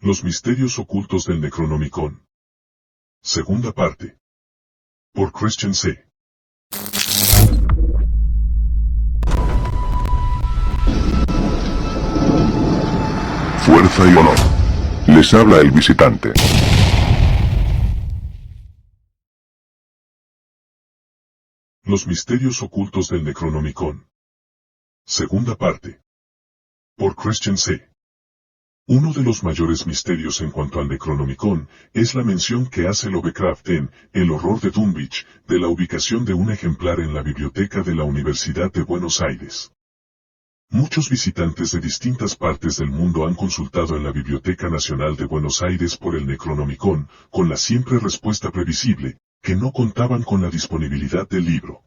Los misterios ocultos del Necronomicon. Segunda parte. Por Christian C. Fuerza y honor. Les habla el visitante. Los misterios ocultos del Necronomicon. Segunda parte. Por Christian C. Uno de los mayores misterios en cuanto al Necronomicon es la mención que hace Lovecraft en El horror de Dunwich de la ubicación de un ejemplar en la biblioteca de la Universidad de Buenos Aires. Muchos visitantes de distintas partes del mundo han consultado en la Biblioteca Nacional de Buenos Aires por el Necronomicon, con la siempre respuesta previsible, que no contaban con la disponibilidad del libro.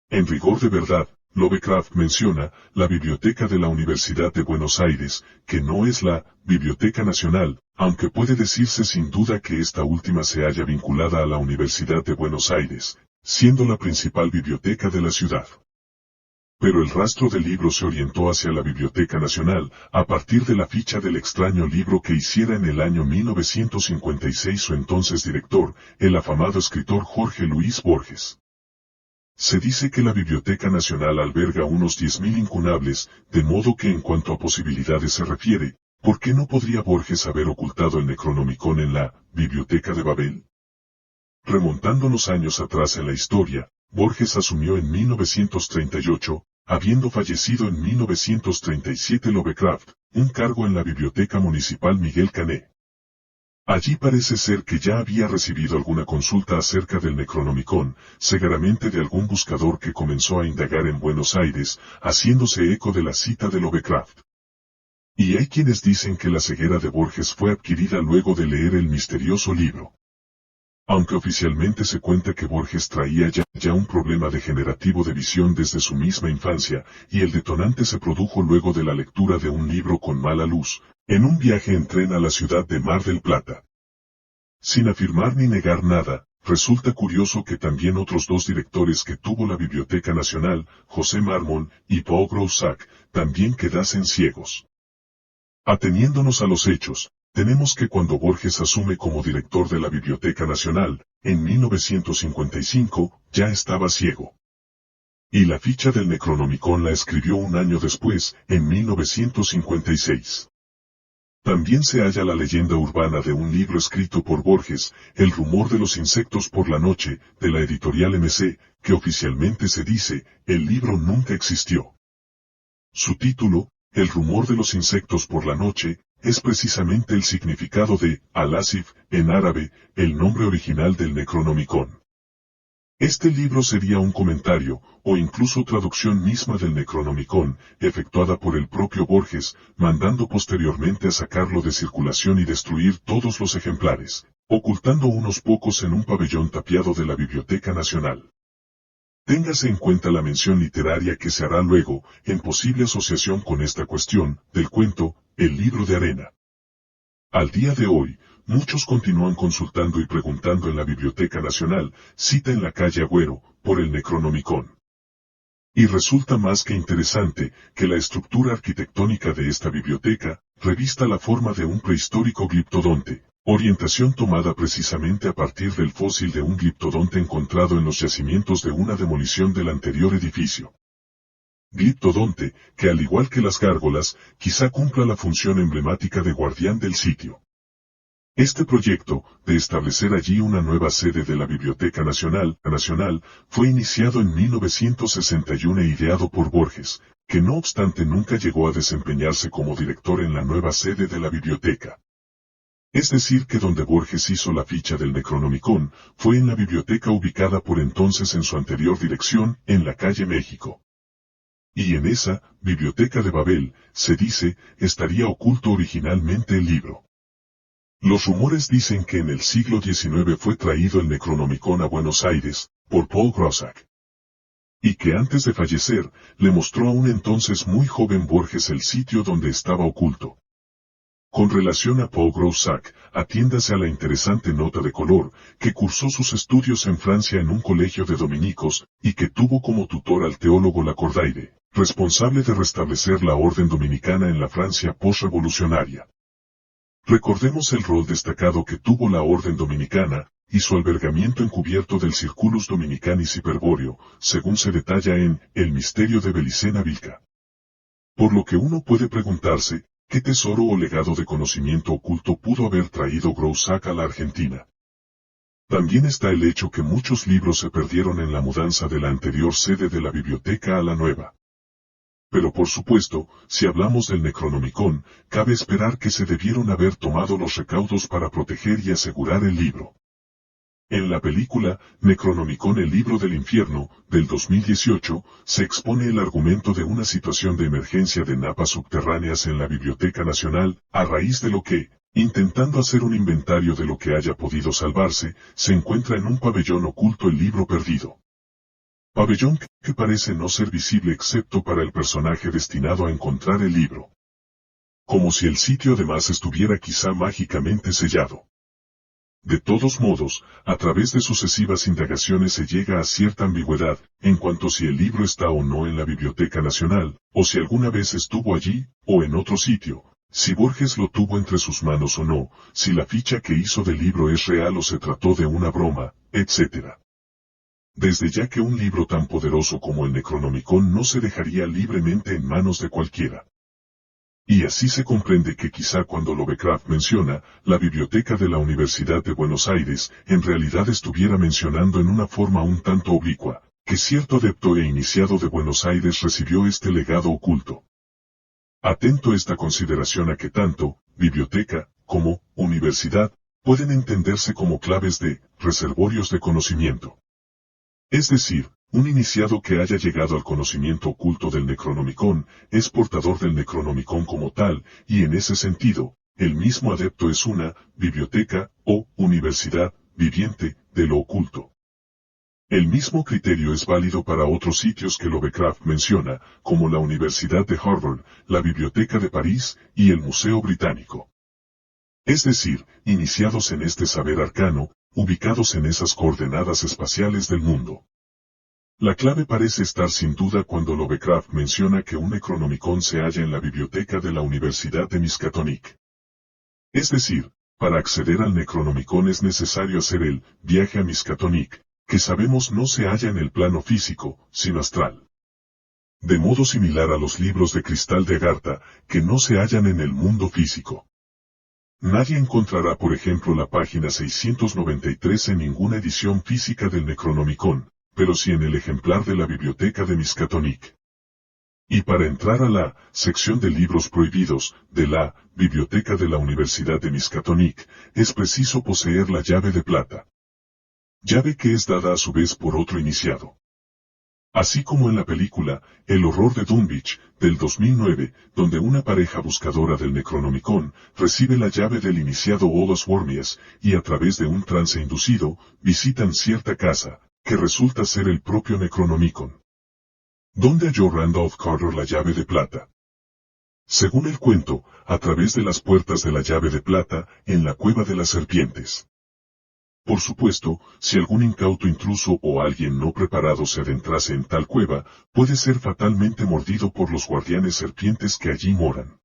En rigor de verdad, Lovecraft menciona la Biblioteca de la Universidad de Buenos Aires, que no es la Biblioteca Nacional, aunque puede decirse sin duda que esta última se halla vinculada a la Universidad de Buenos Aires, siendo la principal biblioteca de la ciudad. Pero el rastro del libro se orientó hacia la Biblioteca Nacional, a partir de la ficha del extraño libro que hiciera en el año 1956 su entonces director, el afamado escritor Jorge Luis Borges. Se dice que la Biblioteca Nacional alberga unos 10.000 incunables, de modo que en cuanto a posibilidades se refiere, ¿por qué no podría Borges haber ocultado el Necronomicon en la Biblioteca de Babel? Remontándonos años atrás en la historia, Borges asumió en 1938, habiendo fallecido en 1937 Lovecraft, un cargo en la Biblioteca Municipal Miguel Cané. Allí parece ser que ya había recibido alguna consulta acerca del Necronomicon, seguramente de algún buscador que comenzó a indagar en Buenos Aires, haciéndose eco de la cita de Lovecraft. Y hay quienes dicen que la ceguera de Borges fue adquirida luego de leer el misterioso libro. Aunque oficialmente se cuenta que Borges traía ya un problema degenerativo de visión desde su misma infancia, y el detonante se produjo luego de la lectura de un libro con mala luz, en un viaje en tren a la ciudad de Mar del Plata. Sin afirmar ni negar nada, resulta curioso que también otros dos directores que tuvo la Biblioteca Nacional, José Mármol y Paul Groussac, también quedasen ciegos. Ateniéndonos a los hechos, tenemos que cuando Borges asume como director de la Biblioteca Nacional, en 1955, ya estaba ciego. Y la ficha del Necronomicon la escribió un año después, en 1956. También se halla la leyenda urbana de un libro escrito por Borges, El rumor de los insectos por la noche, de la editorial MC, que oficialmente se dice, el libro nunca existió. Su título, El rumor de los insectos por la noche, es precisamente el significado de Al-Asif, en árabe, el nombre original del Necronomicon. Este libro sería un comentario, o incluso traducción misma del Necronomicon, efectuada por el propio Borges, mandando posteriormente a sacarlo de circulación y destruir todos los ejemplares, ocultando unos pocos en un pabellón tapiado de la Biblioteca Nacional. Téngase en cuenta la mención literaria que se hará luego, en posible asociación con esta cuestión, del cuento, El libro de arena. Al día de hoy, muchos continúan consultando y preguntando en la Biblioteca Nacional, cita en la calle Agüero, por el Necronomicon. Y resulta más que interesante, que la estructura arquitectónica de esta biblioteca, revista la forma de un prehistórico gliptodonte, orientación tomada precisamente a partir del fósil de un gliptodonte encontrado en los yacimientos de una demolición del anterior edificio. Gliptodonte, que al igual que las gárgolas, quizá cumpla la función emblemática de guardián del sitio. Este proyecto, de establecer allí una nueva sede de la Biblioteca Nacional, fue iniciado en 1961 e ideado por Borges, que no obstante nunca llegó a desempeñarse como director en la nueva sede de la biblioteca. Es decir que donde Borges hizo la ficha del Necronomicon, fue en la biblioteca ubicada por entonces en su anterior dirección, en la calle México. Y en esa, Biblioteca de Babel, se dice, estaría oculto originalmente el libro. Los rumores dicen que en el siglo XIX fue traído el Necronomicon a Buenos Aires, por Paul Groussac. Y que antes de fallecer, le mostró a un entonces muy joven Borges el sitio donde estaba oculto. Con relación a Paul Groussac, atiéndase a la interesante nota de color, que cursó sus estudios en Francia en un colegio de dominicos, y que tuvo como tutor al teólogo Lacordaire, responsable de restablecer la orden dominicana en la Francia posrevolucionaria. Recordemos el rol destacado que tuvo la Orden Dominicana, y su albergamiento encubierto del Circulus Dominicanis Hyperboreum, según se detalla en El misterio de Belicena Vilca. Por lo que uno puede preguntarse, ¿qué tesoro o legado de conocimiento oculto pudo haber traído Groussac a la Argentina? También está el hecho que muchos libros se perdieron en la mudanza de la anterior sede de la biblioteca a la nueva. Pero por supuesto, si hablamos del Necronomicon, cabe esperar que se debieron haber tomado los recaudos para proteger y asegurar el libro. En la película, Necronomicon el libro del infierno, del 2018, se expone el argumento de una situación de emergencia de napas subterráneas en la Biblioteca Nacional, a raíz de lo que, intentando hacer un inventario de lo que haya podido salvarse, se encuentra en un pabellón oculto el libro perdido. Pabellón que parece no ser visible excepto para el personaje destinado a encontrar el libro. Como si el sitio además estuviera quizá mágicamente sellado. De todos modos, a través de sucesivas indagaciones se llega a cierta ambigüedad, en cuanto si el libro está o no en la Biblioteca Nacional, o si alguna vez estuvo allí, o en otro sitio, si Borges lo tuvo entre sus manos o no, si la ficha que hizo del libro es real o se trató de una broma, etc. Desde ya que un libro tan poderoso como el Necronomicon no se dejaría libremente en manos de cualquiera. Y así se comprende que quizá cuando Lovecraft menciona la biblioteca de la Universidad de Buenos Aires, en realidad estuviera mencionando en una forma un tanto oblicua, que cierto adepto e iniciado de Buenos Aires recibió este legado oculto. Atento esta consideración a que tanto, biblioteca, como, universidad, pueden entenderse como claves de, reservorios de conocimiento. Es decir, un iniciado que haya llegado al conocimiento oculto del Necronomicon, es portador del Necronomicon como tal, y en ese sentido, el mismo adepto es una, biblioteca, o, universidad, viviente, de lo oculto. El mismo criterio es válido para otros sitios que Lovecraft menciona, como la Universidad de Harvard, la Biblioteca de París, y el Museo Británico. Es decir, iniciados en este saber arcano, ubicados en esas coordenadas espaciales del mundo. La clave parece estar sin duda cuando Lovecraft menciona que un Necronomicon se halla en la biblioteca de la Universidad de Miskatonic. Es decir, para acceder al Necronomicon es necesario hacer el viaje a Miskatonic, que sabemos no se halla en el plano físico, sino astral. De modo similar a los libros de cristal de Agartha, que no se hallan en el mundo físico. Nadie encontrará por ejemplo la página 693 en ninguna edición física del Necronomicon, pero sí en el ejemplar de la biblioteca de Miskatonic. Y para entrar a la sección de libros prohibidos de la biblioteca de la Universidad de Miskatonic, es preciso poseer la llave de plata. Llave que es dada a su vez por otro iniciado. Así como en la película El horror de Dunwich, del 2009, donde una pareja buscadora del Necronomicon recibe la llave del iniciado Olos Wormias, y a través de un trance inducido, visitan cierta casa, que resulta ser el propio Necronomicon. ¿Dónde halló Randolph Carter la llave de plata? Según el cuento, a través de las puertas de la llave de plata, en la cueva de las serpientes. Por supuesto, si algún incauto intruso o alguien no preparado se adentrase en tal cueva, puede ser fatalmente mordido por los guardianes serpientes que allí moran.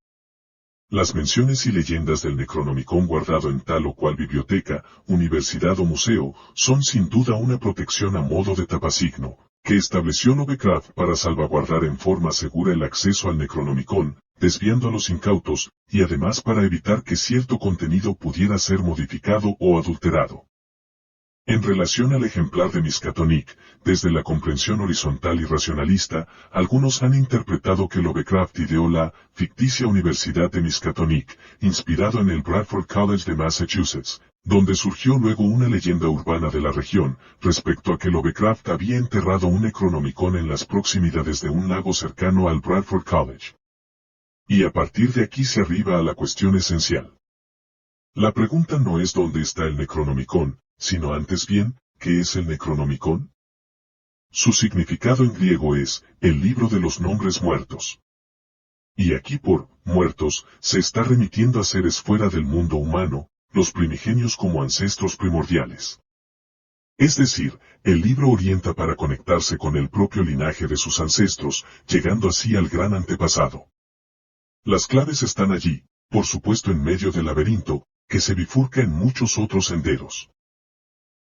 Las menciones y leyendas del Necronomicon guardado en tal o cual biblioteca, universidad o museo, son sin duda una protección a modo de tapasigno, que estableció Lovecraft para salvaguardar en forma segura el acceso al Necronomicon, desviando a los incautos, y además para evitar que cierto contenido pudiera ser modificado o adulterado. En relación al ejemplar de Miskatonic, desde la comprensión horizontal y racionalista, algunos han interpretado que Lovecraft ideó la ficticia Universidad de Miskatonic, inspirado en el Bradford College de Massachusetts, donde surgió luego una leyenda urbana de la región, respecto a que Lovecraft había enterrado un Necronomicon en las proximidades de un lago cercano al Bradford College. Y a partir de aquí se arriba a la cuestión esencial. La pregunta no es dónde está el Necronomicon, sino antes bien, ¿qué es el Necronomicon? Su significado en griego es, el libro de los nombres muertos. Y aquí por, muertos, se está remitiendo a seres fuera del mundo humano, los primigenios como ancestros primordiales. Es decir, el libro orienta para conectarse con el propio linaje de sus ancestros, llegando así al gran antepasado. Las claves están allí, por supuesto en medio del laberinto, que se bifurca en muchos otros senderos.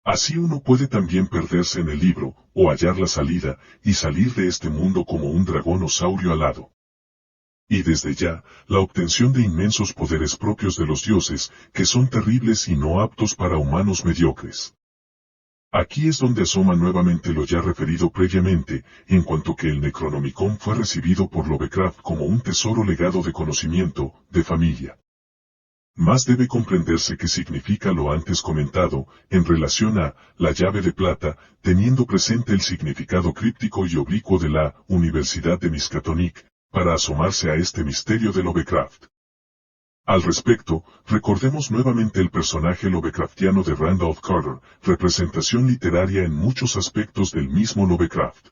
Así uno puede también perderse en el libro, o hallar la salida, y salir de este mundo como un dragón osaurio alado. Y desde ya, la obtención de inmensos poderes propios de los dioses, que son terribles y no aptos para humanos mediocres. Aquí es donde asoma nuevamente lo ya referido previamente, en cuanto que el Necronomicon fue recibido por Lovecraft como un tesoro legado de conocimiento, de familia. Más debe comprenderse qué significa lo antes comentado, en relación a la llave de plata, teniendo presente el significado críptico y oblicuo de la Universidad de Miskatonic, para asomarse a este misterio de Lovecraft. Al respecto, recordemos nuevamente el personaje Lovecraftiano de Randolph Carter, representación literaria en muchos aspectos del mismo Lovecraft.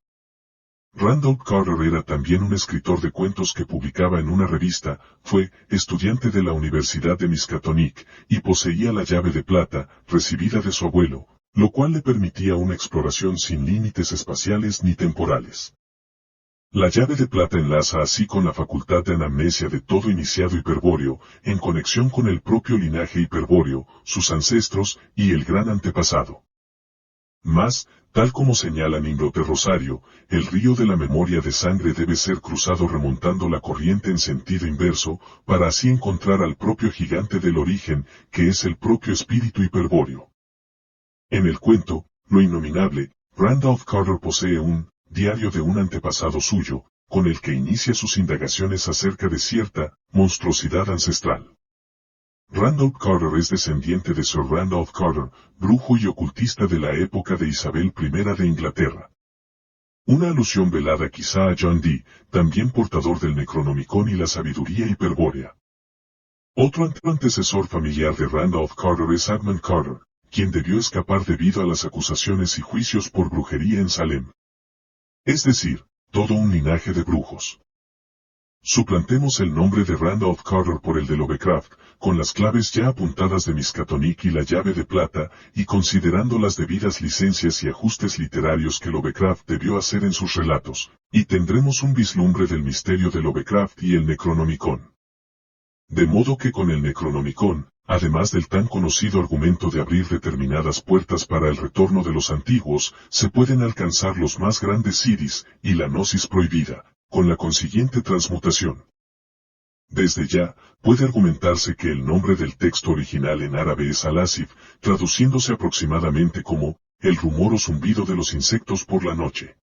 Randolph Carter era también un escritor de cuentos que publicaba en una revista, fue estudiante de la Universidad de Miskatonic, y poseía la llave de plata, recibida de su abuelo, lo cual le permitía una exploración sin límites espaciales ni temporales. La llave de plata enlaza así con la facultad de anamnesia de todo iniciado hiperbóreo, en conexión con el propio linaje hiperbóreo, sus ancestros, y el gran antepasado. Mas, tal como señala Nimrod de Rosario, el río de la memoria de sangre debe ser cruzado remontando la corriente en sentido inverso, para así encontrar al propio gigante del origen, que es el propio espíritu hiperbóreo. En el cuento, Lo Innominable, Randolph Carter posee un diario de un antepasado suyo, con el que inicia sus indagaciones acerca de cierta monstruosidad ancestral. Randolph Carter es descendiente de Sir Randolph Carter, brujo y ocultista de la época de Isabel I de Inglaterra. Una alusión velada quizá a John Dee, también portador del Necronomicon y la sabiduría hiperbórea. Otro antecesor familiar de Randolph Carter es Edmund Carter, quien debió escapar debido a las acusaciones y juicios por brujería en Salem. Es decir, todo un linaje de brujos. Suplantemos el nombre de Randolph Carter por el de Lovecraft, con las claves ya apuntadas de Miskatonic y la llave de plata, y considerando las debidas licencias y ajustes literarios que Lovecraft debió hacer en sus relatos, y tendremos un vislumbre del misterio de Lovecraft y el Necronomicon. De modo que con el Necronomicon, además del tan conocido argumento de abrir determinadas puertas para el retorno de los antiguos, se pueden alcanzar los más grandes sidis, y la gnosis prohibida, con la consiguiente transmutación. Desde ya, puede argumentarse que el nombre del texto original en árabe es al-asif, traduciéndose aproximadamente como, el rumor o zumbido de los insectos por la noche.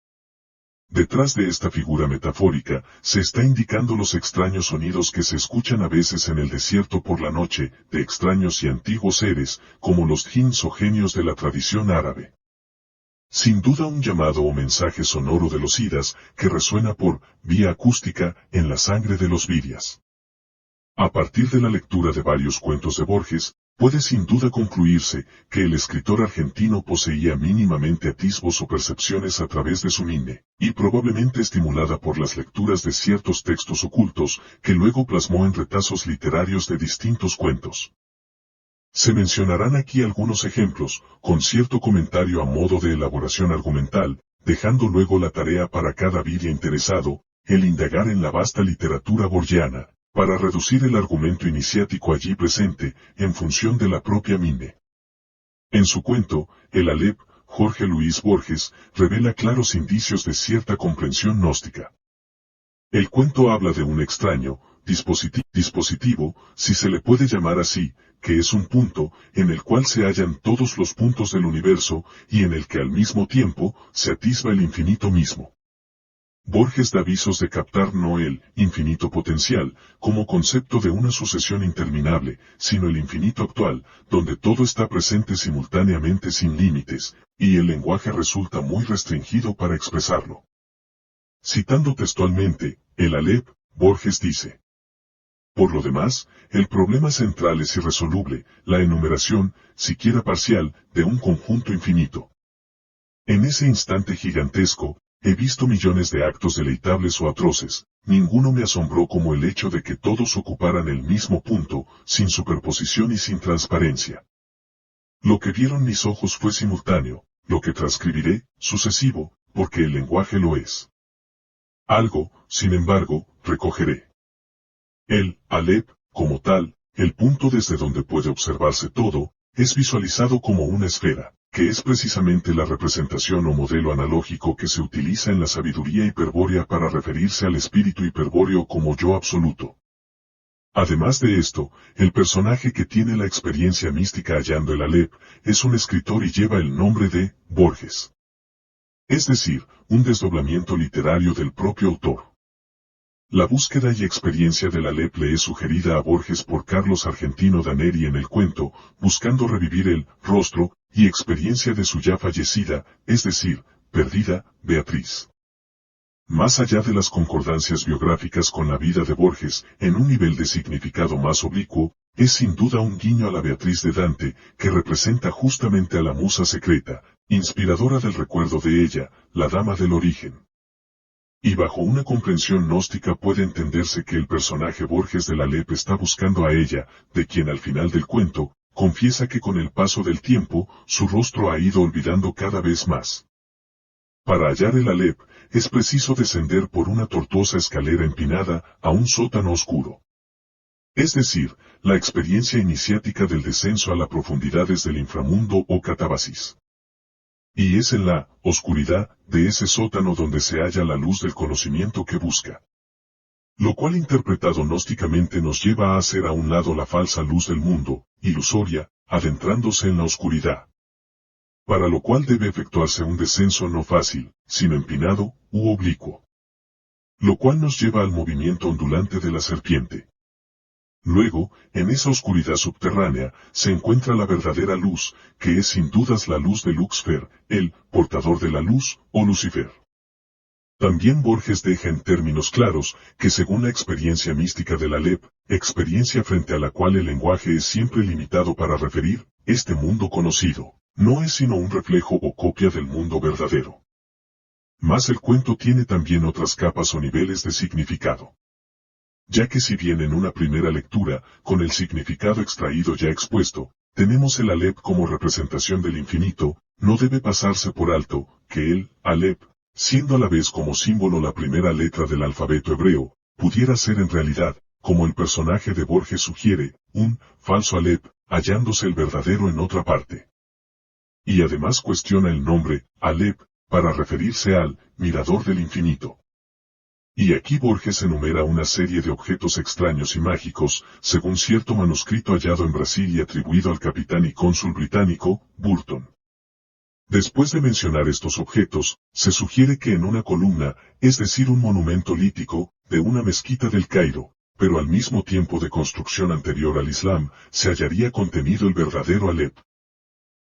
Detrás de esta figura metafórica, se está indicando los extraños sonidos que se escuchan a veces en el desierto por la noche, de extraños y antiguos seres, como los jinns o genios de la tradición árabe. Sin duda un llamado o mensaje sonoro de los idas, que resuena por vía acústica en la sangre de los vidias. A partir de la lectura de varios cuentos de Borges, puede sin duda concluirse que el escritor argentino poseía mínimamente atisbos o percepciones a través de su mente, y probablemente estimulada por las lecturas de ciertos textos ocultos, que luego plasmó en retazos literarios de distintos cuentos. Se mencionarán aquí algunos ejemplos, con cierto comentario a modo de elaboración argumental, dejando luego la tarea para cada vidia interesado, el indagar en la vasta literatura borgiana, para reducir el argumento iniciático allí presente, en función de la propia mente. En su cuento, El Aleph, Jorge Luis Borges, revela claros indicios de cierta comprensión gnóstica. El cuento habla de un extraño, dispositivo, si se le puede llamar así, que es un punto, en el cual se hallan todos los puntos del universo, y en el que al mismo tiempo, se atisba el infinito mismo. Borges da avisos de captar no el infinito potencial, como concepto de una sucesión interminable, sino el infinito actual, donde todo está presente simultáneamente sin límites, y el lenguaje resulta muy restringido para expresarlo. Citando textualmente, el Aleph, Borges dice: por lo demás, el problema central es irresoluble, la enumeración, siquiera parcial, de un conjunto infinito. En ese instante gigantesco, he visto millones de actos deleitables o atroces, ninguno me asombró como el hecho de que todos ocuparan el mismo punto, sin superposición y sin transparencia. Lo que vieron mis ojos fue simultáneo, lo que transcribiré, sucesivo, porque el lenguaje lo es. Algo, sin embargo, recogeré. El Aleph como tal, el punto desde donde puede observarse todo, es visualizado como una esfera, que es precisamente la representación o modelo analógico que se utiliza en la sabiduría hiperbórea para referirse al espíritu hiperbóreo como yo absoluto. Además de esto, el personaje que tiene la experiencia mística hallando el Aleph, es un escritor y lleva el nombre de Borges. Es decir, un desdoblamiento literario del propio autor. La búsqueda y experiencia del Aleph le es sugerida a Borges por Carlos Argentino Daneri en el cuento, buscando revivir el rostro y experiencia de su ya fallecida, es decir, perdida, Beatriz. Más allá de las concordancias biográficas con la vida de Borges, en un nivel de significado más oblicuo, es sin duda un guiño a la Beatriz de Dante, que representa justamente a la musa secreta, inspiradora del recuerdo de ella, la dama del origen. Y bajo una comprensión gnóstica puede entenderse que el personaje Borges del Aleph está buscando a ella, de quien al final del cuento, confiesa que con el paso del tiempo, su rostro ha ido olvidando cada vez más. Para hallar el Aleph, es preciso descender por una tortuosa escalera empinada a un sótano oscuro. Es decir, la experiencia iniciática del descenso a las profundidades del inframundo o catábasis. Y es en la oscuridad de ese sótano donde se halla la luz del conocimiento que busca. Lo cual interpretado gnósticamente nos lleva a hacer a un lado la falsa luz del mundo, ilusoria, adentrándose en la oscuridad. Para lo cual debe efectuarse un descenso no fácil, sino empinado, u oblicuo. Lo cual nos lleva al movimiento ondulante de la serpiente. Luego, en esa oscuridad subterránea, se encuentra la verdadera luz, que es sin dudas la luz de Luxfer, el portador de la luz, o Lucifer. También Borges deja en términos claros, que según la experiencia mística del Aleph, experiencia frente a la cual el lenguaje es siempre limitado para referir, este mundo conocido, no es sino un reflejo o copia del mundo verdadero. Mas el cuento tiene también otras capas o niveles de significado. Ya que si bien en una primera lectura, con el significado extraído ya expuesto, tenemos el Aleph como representación del infinito, no debe pasarse por alto, que el Aleph, siendo a la vez como símbolo la primera letra del alfabeto hebreo, pudiera ser en realidad, como el personaje de Borges sugiere, un falso Aleph, hallándose el verdadero en otra parte. Y además cuestiona el nombre, Aleph, para referirse al mirador del infinito. Y aquí Borges enumera una serie de objetos extraños y mágicos, según cierto manuscrito hallado en Brasil y atribuido al capitán y cónsul británico, Burton. Después de mencionar estos objetos, se sugiere que en una columna, es decir un monumento lítico, de una mezquita del Cairo, pero al mismo tiempo de construcción anterior al Islam, se hallaría contenido el verdadero Aleph.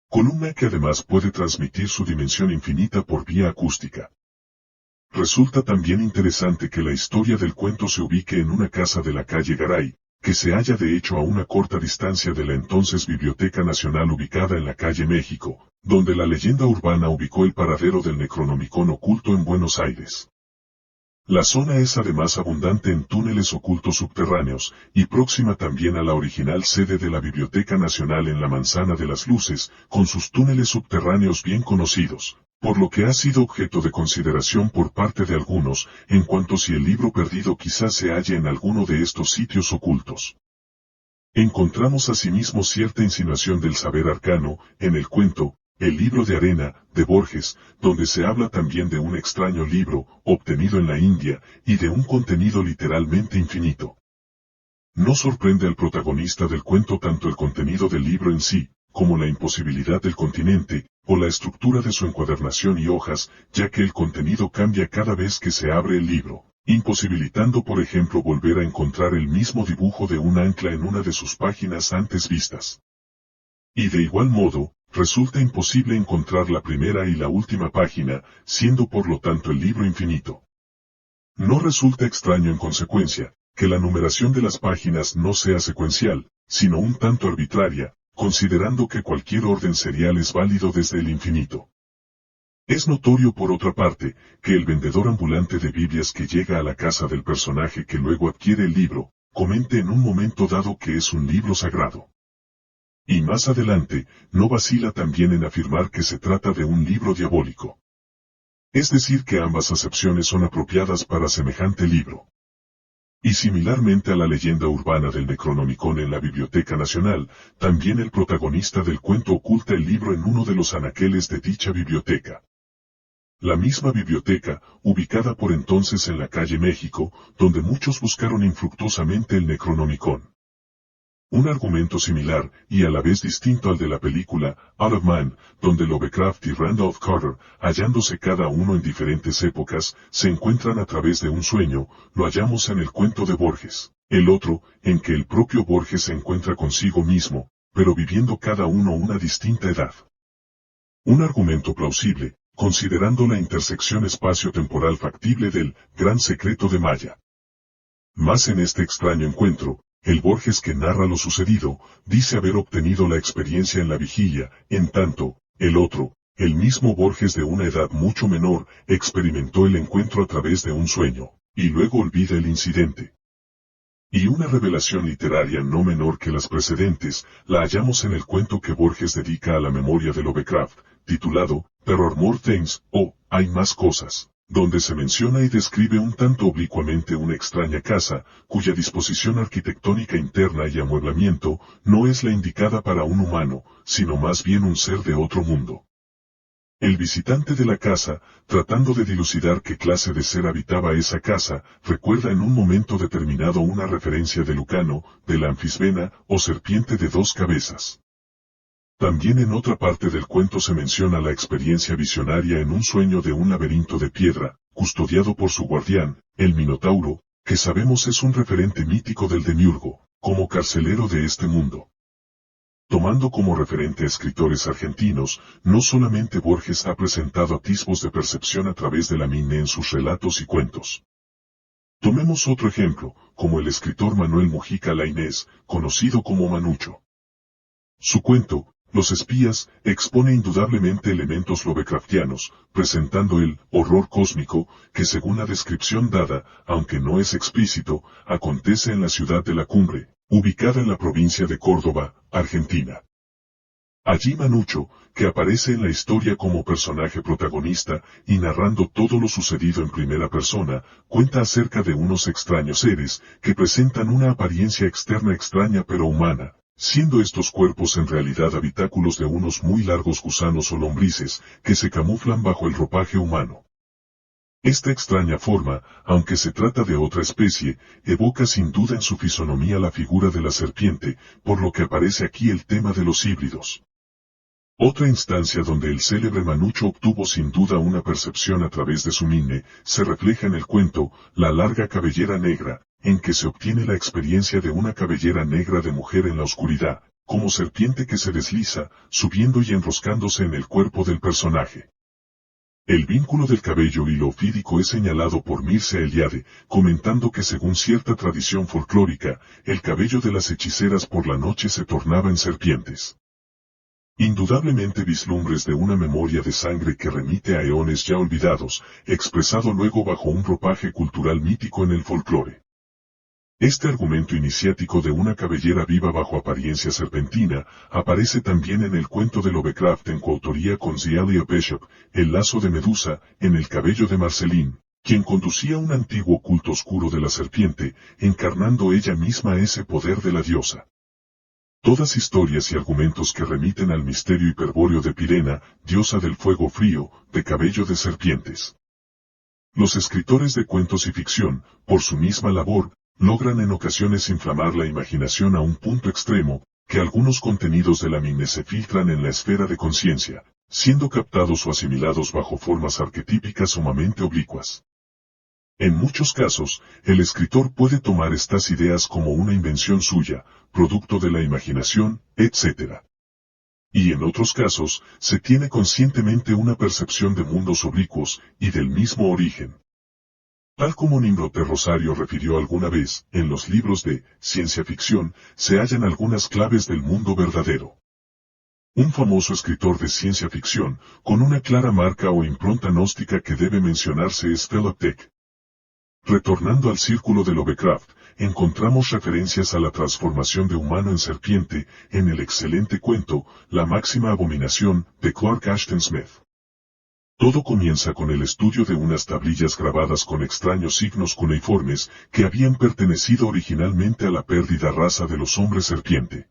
Columna que además puede transmitir su dimensión infinita por vía acústica. Resulta también interesante que la historia del cuento se ubique en una casa de la calle Garay, que se halla de hecho a una corta distancia de la entonces Biblioteca Nacional ubicada en la calle México, donde la leyenda urbana ubicó el paradero del Necronomicon oculto en Buenos Aires. La zona es además abundante en túneles ocultos subterráneos, y próxima también a la original sede de la Biblioteca Nacional en la Manzana de las Luces, con sus túneles subterráneos bien conocidos, por lo que ha sido objeto de consideración por parte de algunos, en cuanto si el libro perdido quizás se halle en alguno de estos sitios ocultos. Encontramos asimismo cierta insinuación del saber arcano, en el cuento, El libro de arena, de Borges, donde se habla también de un extraño libro, obtenido en la India, y de un contenido literalmente infinito. No sorprende al protagonista del cuento tanto el contenido del libro en sí, como la imposibilidad del continente, o la estructura de su encuadernación y hojas, ya que el contenido cambia cada vez que se abre el libro, imposibilitando por ejemplo volver a encontrar el mismo dibujo de un ancla en una de sus páginas antes vistas. Y de igual modo, resulta imposible encontrar la primera y la última página, siendo por lo tanto el libro infinito. No resulta extraño en consecuencia, que la numeración de las páginas no sea secuencial, sino un tanto arbitraria, considerando que cualquier orden serial es válido desde el infinito. Es notorio por otra parte, que el vendedor ambulante de Biblias que llega a la casa del personaje que luego adquiere el libro, comente en un momento dado que es un libro sagrado. Y más adelante, no vacila también en afirmar que se trata de un libro diabólico. Es decir que ambas acepciones son apropiadas para semejante libro. Y similarmente a la leyenda urbana del Necronomicon en la Biblioteca Nacional, también el protagonista del cuento oculta el libro en uno de los anaqueles de dicha biblioteca. La misma biblioteca, ubicada por entonces en la calle México, donde muchos buscaron infructuosamente el Necronomicon. Un argumento similar, y a la vez distinto al de la película Out of Mind, donde Lovecraft y Randolph Carter, hallándose cada uno en diferentes épocas, se encuentran a través de un sueño, lo hallamos en el cuento de Borges. El otro, en que el propio Borges se encuentra consigo mismo, pero viviendo cada uno una distinta edad. Un argumento plausible, considerando la intersección espacio-temporal factible del gran secreto de Maya. Más en este extraño encuentro, el Borges que narra lo sucedido, dice haber obtenido la experiencia en la vigilia, en tanto, el otro, el mismo Borges de una edad mucho menor, experimentó el encuentro a través de un sueño, y luego olvida el incidente. Y una revelación literaria no menor que las precedentes, la hallamos en el cuento que Borges dedica a la memoria de Lovecraft, titulado There are more things, o Hay más cosas, donde se menciona y describe un tanto oblicuamente una extraña casa, cuya disposición arquitectónica interna y amueblamiento no es la indicada para un humano, sino más bien un ser de otro mundo. El visitante de la casa, tratando de dilucidar qué clase de ser habitaba esa casa, recuerda en un momento determinado una referencia de Lucano, de la anfisbena, o serpiente de dos cabezas. También en otra parte del cuento se menciona la experiencia visionaria en un sueño de un laberinto de piedra, custodiado por su guardián, el Minotauro, que sabemos es un referente mítico del demiurgo, como carcelero de este mundo. Tomando como referente a escritores argentinos, no solamente Borges ha presentado atisbos de percepción a través de la mine en sus relatos y cuentos. Tomemos otro ejemplo, como el escritor Manuel Mujica Lainez, conocido como Manucho. Su cuento, Los espías, expone indudablemente elementos lovecraftianos, presentando el horror cósmico, que según la descripción dada, aunque no es explícito, acontece en la ciudad de la Cumbre, ubicada en la provincia de Córdoba, Argentina. Allí Manucho, que aparece en la historia como personaje protagonista, y narrando todo lo sucedido en primera persona, cuenta acerca de unos extraños seres, que presentan una apariencia externa extraña pero humana, siendo estos cuerpos en realidad habitáculos de unos muy largos gusanos o lombrices, que se camuflan bajo el ropaje humano. Esta extraña forma, aunque se trata de otra especie, evoca sin duda en su fisonomía la figura de la serpiente, por lo que aparece aquí el tema de los híbridos. Otra instancia donde el célebre Manucho obtuvo sin duda una percepción a través de su mine, se refleja en el cuento, La larga cabellera negra, en que se obtiene la experiencia de una cabellera negra de mujer en la oscuridad, como serpiente que se desliza, subiendo y enroscándose en el cuerpo del personaje. El vínculo del cabello y lo ofídico es señalado por Mircea Eliade, comentando que según cierta tradición folclórica, el cabello de las hechiceras por la noche se tornaba en serpientes. Indudablemente vislumbres de una memoria de sangre que remite a eones ya olvidados, expresado luego bajo un ropaje cultural mítico en el folclore. Este argumento iniciático de una cabellera viva bajo apariencia serpentina, aparece también en el cuento de Lovecraft en coautoría con Zelia Bishop, El lazo de Medusa, en el cabello de Marceline, quien conducía un antiguo culto oscuro de la serpiente, encarnando ella misma ese poder de la diosa. Todas historias y argumentos que remiten al misterio hiperbóreo de Pirena, diosa del fuego frío, de cabello de serpientes. Los escritores de cuentos y ficción, por su misma labor, logran en ocasiones inflamar la imaginación a un punto extremo, que algunos contenidos de la mine se filtran en la esfera de conciencia, siendo captados o asimilados bajo formas arquetípicas sumamente oblicuas. En muchos casos, el escritor puede tomar estas ideas como una invención suya, producto de la imaginación, etc. Y en otros casos, se tiene conscientemente una percepción de mundos oblicuos, y del mismo origen. Tal como Nimrod de Rosario refirió alguna vez, en los libros de ciencia ficción, se hallan algunas claves del mundo verdadero. Un famoso escritor de ciencia ficción, con una clara marca o impronta gnóstica que debe mencionarse es Philip Dick. Retornando al círculo de Lovecraft, encontramos referencias a la transformación de humano en serpiente, en el excelente cuento, La máxima abominación, de Clark Ashton Smith. Todo comienza con el estudio de unas tablillas grabadas con extraños signos cuneiformes que habían pertenecido originalmente a la perdida raza de los hombres serpiente.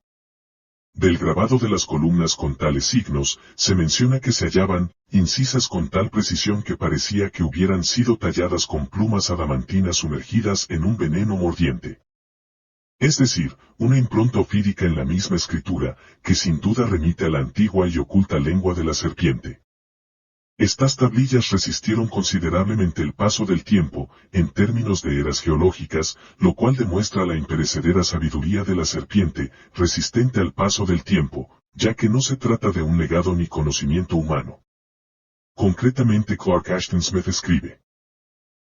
Del grabado de las columnas con tales signos, se menciona que se hallaban, incisas con tal precisión que parecía que hubieran sido talladas con plumas adamantinas sumergidas en un veneno mordiente. Es decir, una impronta ofídica en la misma escritura, que sin duda remite a la antigua y oculta lengua de la serpiente. Estas tablillas resistieron considerablemente el paso del tiempo, en términos de eras geológicas, lo cual demuestra la imperecedera sabiduría de la serpiente, resistente al paso del tiempo, ya que no se trata de un legado ni conocimiento humano. Concretamente Clark Ashton Smith escribe: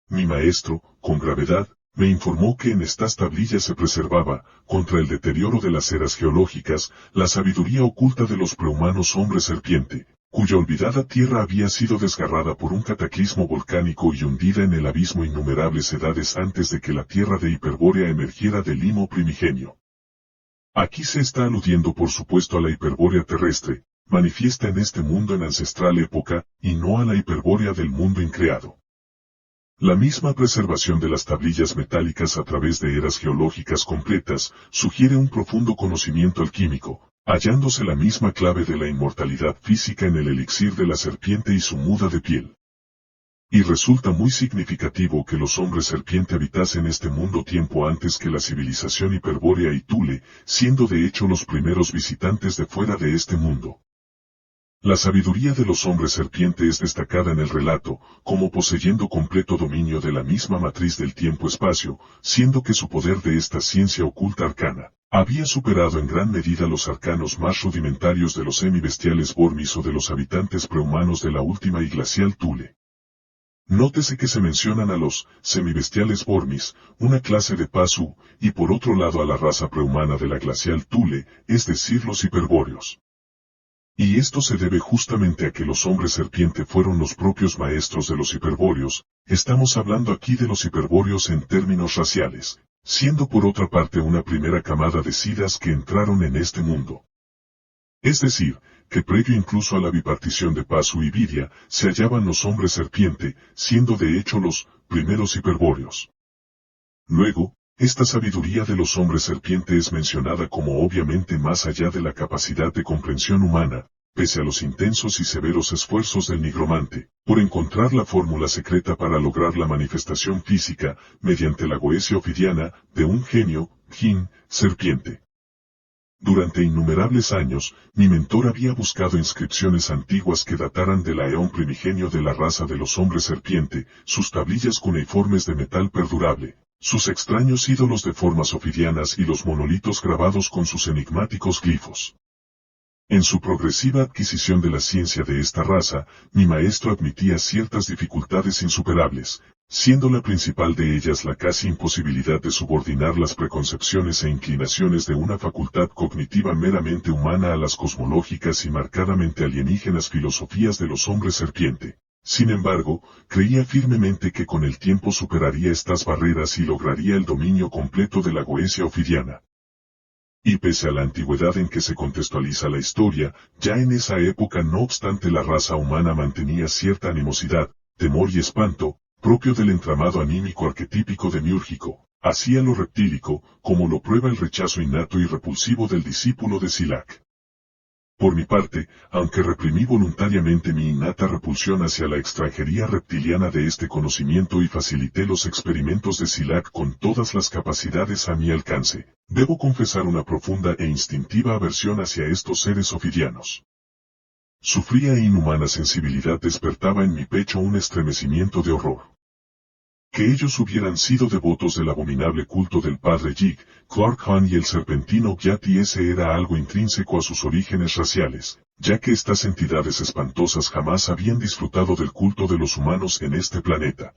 Mi maestro, con gravedad, me informó que en estas tablillas se preservaba, contra el deterioro de las eras geológicas, la sabiduría oculta de los prehumanos hombres serpiente, cuya olvidada tierra había sido desgarrada por un cataclismo volcánico y hundida en el abismo innumerables edades antes de que la tierra de Hiperbórea emergiera del limo primigenio. Aquí se está aludiendo por supuesto a la Hiperbórea terrestre, manifiesta en este mundo en ancestral época, y no a la Hiperbórea del mundo increado. La misma preservación de las tablillas metálicas a través de eras geológicas completas sugiere un profundo conocimiento alquímico, hallándose la misma clave de la inmortalidad física en el elixir de la serpiente y su muda de piel. Y resulta muy significativo que los hombres serpiente habitasen este mundo tiempo antes que la civilización hiperbórea y Thule, siendo de hecho los primeros visitantes de fuera de este mundo. La sabiduría de los hombres serpiente es destacada en el relato, como poseyendo completo dominio de la misma matriz del tiempo-espacio, siendo que su poder de esta ciencia oculta arcana había superado en gran medida los arcanos más rudimentarios de los semibestiales Bormis o de los habitantes prehumanos de la última y glacial Thule. Nótese que se mencionan a los semibestiales Bormis, una clase de Pazu, y por otro lado a la raza prehumana de la glacial Thule, es decir los hiperbóreos. Y esto se debe justamente a que los hombres serpiente fueron los propios maestros de los hiperbóreos, estamos hablando aquí de los hiperbóreos en términos raciales, siendo por otra parte una primera camada de sidas que entraron en este mundo. Es decir, que previo incluso a la bipartición de Pazu y Vidia, se hallaban los hombres serpiente, siendo de hecho los primeros hiperbóreos. Luego, esta sabiduría de los hombres serpiente es mencionada como obviamente más allá de la capacidad de comprensión humana, pese a los intensos y severos esfuerzos del nigromante, por encontrar la fórmula secreta para lograr la manifestación física, mediante la goesia ofidiana, de un genio, jin, serpiente. Durante innumerables años, mi mentor había buscado inscripciones antiguas que dataran del eón primigenio de la raza de los hombres serpiente, sus tablillas cuneiformes de metal perdurable, sus extraños ídolos de formas ofidianas y los monolitos grabados con sus enigmáticos glifos. En su progresiva adquisición de la ciencia de esta raza, mi maestro admitía ciertas dificultades insuperables, siendo la principal de ellas la casi imposibilidad de subordinar las preconcepciones e inclinaciones de una facultad cognitiva meramente humana a las cosmológicas y marcadamente alienígenas filosofías de los hombres serpiente. Sin embargo, creía firmemente que con el tiempo superaría estas barreras y lograría el dominio completo de la goesia ofidiana. Y pese a la antigüedad en que se contextualiza la historia, ya en esa época no obstante la raza humana mantenía cierta animosidad, temor y espanto, propio del entramado anímico arquetípico demiúrgico, hacia lo reptílico, como lo prueba el rechazo innato y repulsivo del discípulo de Silac. Por mi parte, aunque reprimí voluntariamente mi innata repulsión hacia la extranjería reptiliana de este conocimiento y facilité los experimentos de Silac con todas las capacidades a mi alcance, debo confesar una profunda e instintiva aversión hacia estos seres ofidianos. Su fría e inhumana sensibilidad despertaba en mi pecho un estremecimiento de horror. Que ellos hubieran sido devotos del abominable culto del padre Yig, Clark Hunt y el serpentino Yati ese era algo intrínseco a sus orígenes raciales, ya que estas entidades espantosas jamás habían disfrutado del culto de los humanos en este planeta.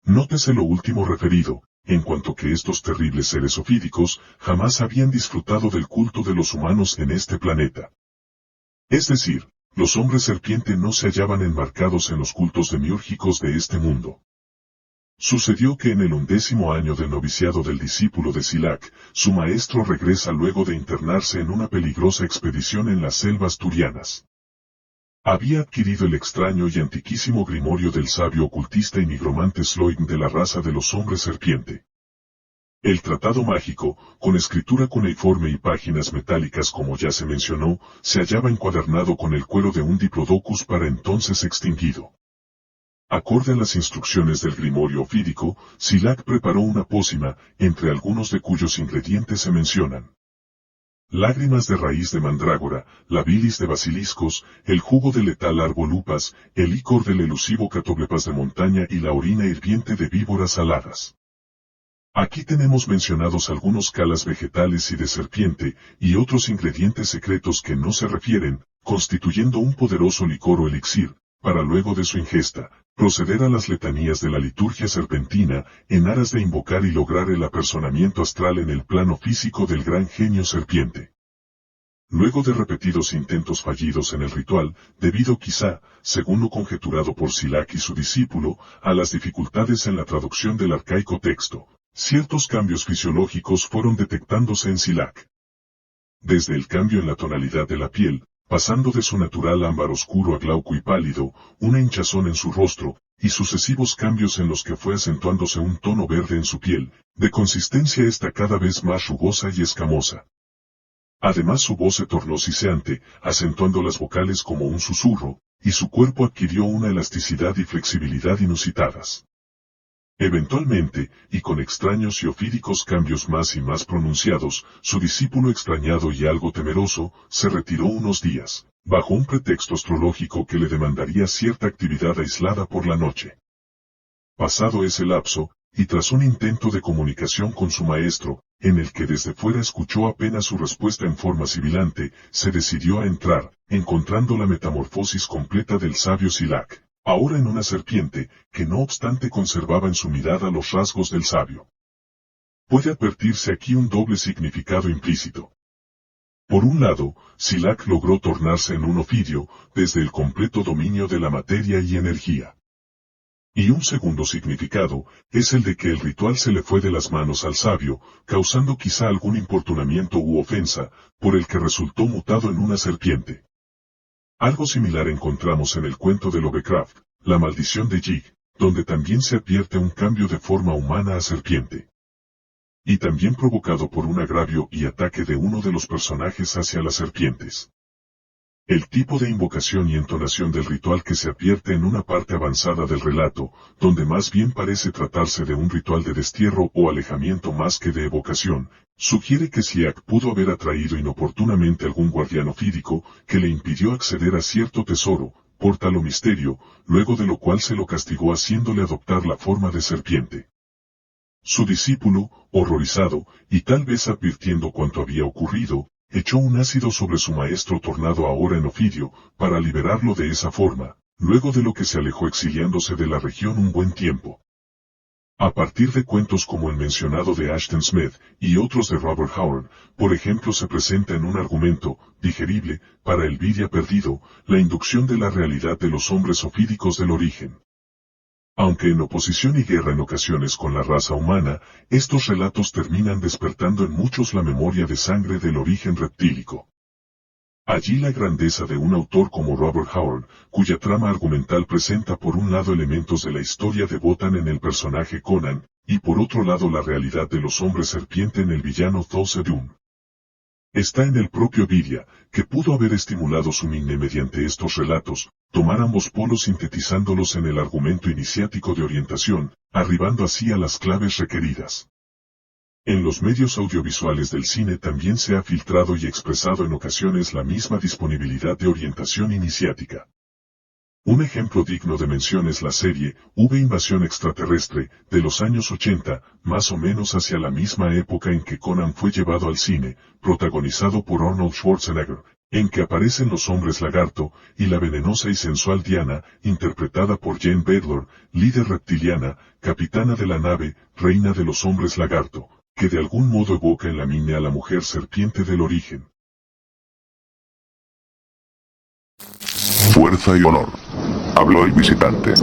Nótese lo último referido, en cuanto que estos terribles seres ofídicos jamás habían disfrutado del culto de los humanos en este planeta. Es decir, los hombres serpiente no se hallaban enmarcados en los cultos demiúrgicos de este mundo. Sucedió que en el 11º año del noviciado del discípulo de Silac, su maestro regresa luego de internarse en una peligrosa expedición en las selvas turianas. Había adquirido el extraño y antiquísimo grimorio del sabio ocultista y nigromante Sloin de la raza de los hombres serpiente. El tratado mágico, con escritura cuneiforme y páginas metálicas como ya se mencionó, se hallaba encuadernado con el cuero de un diplodocus para entonces extinguido. Acorde a las instrucciones del grimorio ofídico, Silac preparó una pócima, entre algunos de cuyos ingredientes se mencionan lágrimas de raíz de mandrágora, la bilis de basiliscos, el jugo del letal árbol upas, el licor del elusivo catoblepas de montaña y la orina hirviente de víboras aladas. Aquí tenemos mencionados algunos calas vegetales y de serpiente, y otros ingredientes secretos que no se refieren, constituyendo un poderoso licor o elixir, para luego de su ingesta, proceder a las letanías de la liturgia serpentina, en aras de invocar y lograr el apersonamiento astral en el plano físico del gran genio serpiente. Luego de repetidos intentos fallidos en el ritual, debido quizá, según lo conjeturado por Silac y su discípulo, a las dificultades en la traducción del arcaico texto, ciertos cambios fisiológicos fueron detectándose en Silac. Desde el cambio en la tonalidad de la piel, pasando de su natural ámbar oscuro a glauco y pálido, una hinchazón en su rostro, y sucesivos cambios en los que fue acentuándose un tono verde en su piel, de consistencia esta cada vez más rugosa y escamosa. Además su voz se tornó siseante, acentuando las vocales como un susurro, y su cuerpo adquirió una elasticidad y flexibilidad inusitadas. Eventualmente, y con extraños y ofídicos cambios más y más pronunciados, su discípulo extrañado y algo temeroso, se retiró unos días, bajo un pretexto astrológico que le demandaría cierta actividad aislada por la noche. Pasado ese lapso, y tras un intento de comunicación con su maestro, en el que desde fuera escuchó apenas su respuesta en forma sibilante, se decidió a entrar, encontrando la metamorfosis completa del sabio Silac, ahora en una serpiente, que no obstante conservaba en su mirada los rasgos del sabio. Puede advertirse aquí un doble significado implícito. Por un lado, Silac logró tornarse en un ofidio, desde el completo dominio de la materia y energía. Y un segundo significado, es el de que el ritual se le fue de las manos al sabio, causando quizá algún importunamiento u ofensa, por el que resultó mutado en una serpiente. Algo similar encontramos en el cuento de Lovecraft, La maldición de Jig, donde también se advierte un cambio de forma humana a serpiente. Y también provocado por un agravio y ataque de uno de los personajes hacia las serpientes. El tipo de invocación y entonación del ritual que se advierte en una parte avanzada del relato, donde más bien parece tratarse de un ritual de destierro o alejamiento más que de evocación, sugiere que Silac pudo haber atraído inoportunamente algún guardián ofídico que le impidió acceder a cierto tesoro, portal o misterio, luego de lo cual se lo castigó haciéndole adoptar la forma de serpiente. Su discípulo, horrorizado, y tal vez advirtiendo cuanto había ocurrido, echó un ácido sobre su maestro tornado ahora en ofidio, para liberarlo de esa forma, luego de lo que se alejó exiliándose de la región un buen tiempo. A partir de cuentos como el mencionado de Ashton Smith, y otros de Robert Howard, por ejemplo se presenta en un argumento, digerible, para el Vidia perdido, la inducción de la realidad de los hombres ofídicos del origen. Aunque en oposición y guerra en ocasiones con la raza humana, estos relatos terminan despertando en muchos la memoria de sangre del origen reptílico. Allí la grandeza de un autor como Robert Howard, cuya trama argumental presenta por un lado elementos de la historia de Wotan en el personaje Conan, y por otro lado la realidad de los hombres serpiente en el villano Thulsa-Doom. Está en el propio Vidia, que pudo haber estimulado su mente mediante estos relatos, tomar ambos polos sintetizándolos en el argumento iniciático de orientación, arribando así a las claves requeridas. En los medios audiovisuales del cine también se ha filtrado y expresado en ocasiones la misma disponibilidad de orientación iniciática. Un ejemplo digno de mención es la serie V Invasión Extraterrestre, de los años 80, más o menos hacia la misma época en que Conan fue llevado al cine, protagonizado por Arnold Schwarzenegger, en que aparecen los hombres lagarto, y la venenosa y sensual Diana, interpretada por Jane Badler, líder reptiliana, capitana de la nave, reina de los hombres lagarto, que de algún modo evoca en la mente a la mujer serpiente del origen. Fuerza y honor. Habló el visitante.